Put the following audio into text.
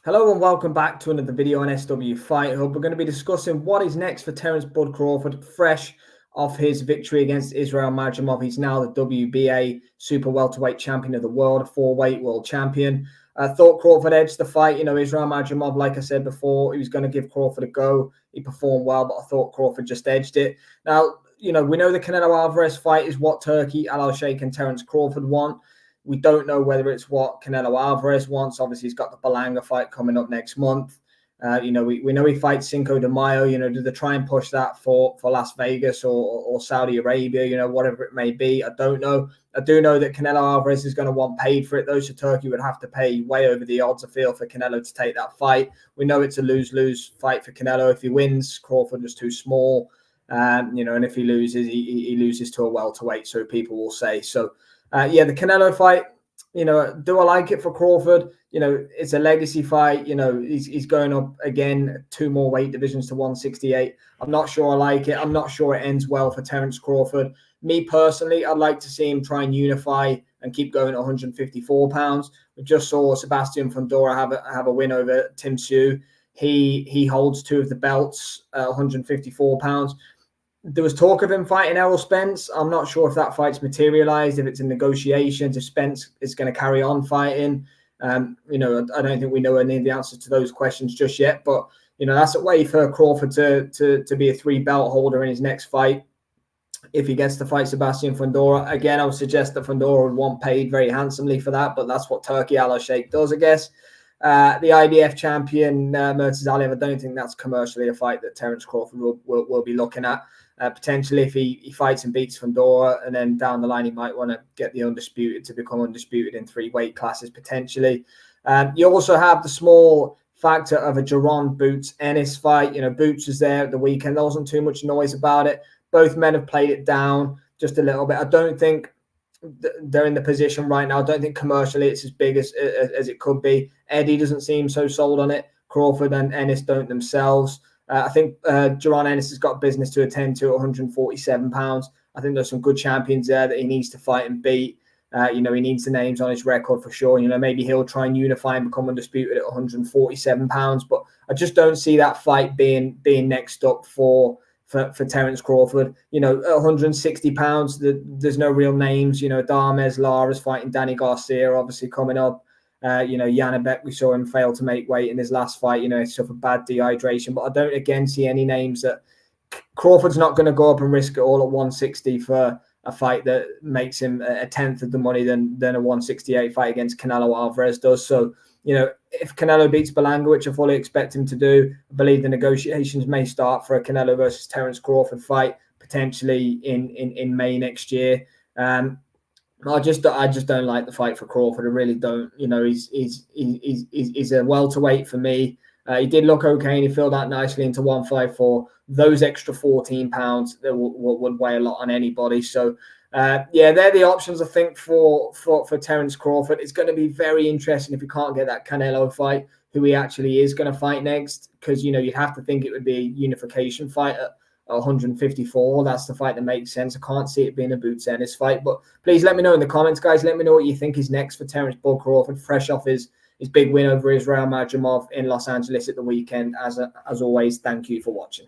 Hello and welcome back to another video on SW Fight Hub. We're going to be discussing what is next for Terence Bud Crawford, fresh off his victory against Israil Madrimov. He's now the WBA Super Welterweight Champion of the world, a 4-weight world champion. Thought Crawford edged the fight. Israil Madrimov, like I said before, he was going to give Crawford a go. He performed well, but I thought Crawford just edged it. Now, we know the Canelo Alvarez fight is what Turki, Al-Sheikh and Terence Crawford want. We don't know whether it's what Canelo Alvarez wants. Obviously, he's got the Berlanga fight coming up next month. We know he fights Cinco de Mayo. Do they try and push that for Las Vegas or Saudi Arabia? Whatever it may be. I don't know. I do know that Canelo Alvarez is going to want paid for it, though. So Turki would have to pay way over the odds, I feel, for Canelo to take that fight. We know it's a lose-lose fight for Canelo. If he wins, Crawford is too small. And if he loses, he loses to a welterweight. So people will say so. The Canelo fight, do I like it for Crawford? It's a legacy fight. He's going up again, 2 more weight divisions to 168. I'm not sure I like it. I'm not sure it ends well for Terence Crawford. Me personally, I'd like to see him try and unify and keep going at 154 pounds. We just saw Sebastian Fundora have a win over Tim Tszyu. He holds 2 of the belts, 154 pounds. There was talk of him fighting Errol Spence. I'm not sure if that fight's materialized, if it's in negotiations, if Spence is going to carry on fighting. I don't think we know any of the answers to those questions just yet. But, that's a way for Crawford to be a 3-belt holder in his next fight. If he gets to fight Sebastian Fundora. Again, I would suggest that Fundora would want paid very handsomely for that. But that's what Turki Al-Sheikh does, I guess. The IBF champion, Murtaza Aliyev, I don't think that's commercially a fight that Terence Crawford will be looking at. Potentially, if he fights and beats Fundora, and then down the line, he might want to get the undisputed to become undisputed in 3 weight classes, potentially. You also have the small factor of a Jaron Boots Ennis fight. Boots was there at the weekend. There wasn't too much noise about it. Both men have played it down just a little bit. I don't think they're in the position right now. I don't think commercially it's as big as it could be. Eddie doesn't seem so sold on it. Crawford and Ennis don't themselves. I think Jaron Ennis has got business to attend to at 147 pounds. I think there's some good champions there that he needs to fight and beat. He needs the names on his record for sure. Maybe he'll try and unify and become undisputed at 147 pounds. But I just don't see that fight being next up for Terence Crawford. At 160 pounds, there's no real names. Darmez Lara's fighting Danny Garcia, obviously coming up. Janabek, we saw him fail to make weight in his last fight. He suffered bad dehydration. But I don't, again, see any names that Crawford's not going to go up and risk it all at 160 for a fight that makes him a tenth of the money than a 168 fight against Canelo Alvarez does. So, if Canelo beats Berlanga, which I fully expect him to do, I believe the negotiations may start for a Canelo versus Terence Crawford fight, potentially in May next year. I just don't like the fight for Crawford. I really don't. He's a welterweight for me. He did look okay and he filled out nicely into 154. Those extra 14 pounds that would weigh a lot on anybody. So, they're the options I think for Terence Crawford. It's going to be very interesting if he can't get that Canelo fight, who he actually is going to fight next, because you'd have to think it would be a unification fight at 154. That's the fight that makes sense. I can't see it being a Boots Ennis fight. But please let me know in the comments, guys. Let me know what you think is next for Terence Bud Crawford, fresh off his big win over Israil Madrimov in Los Angeles at the weekend. As always, thank you for watching.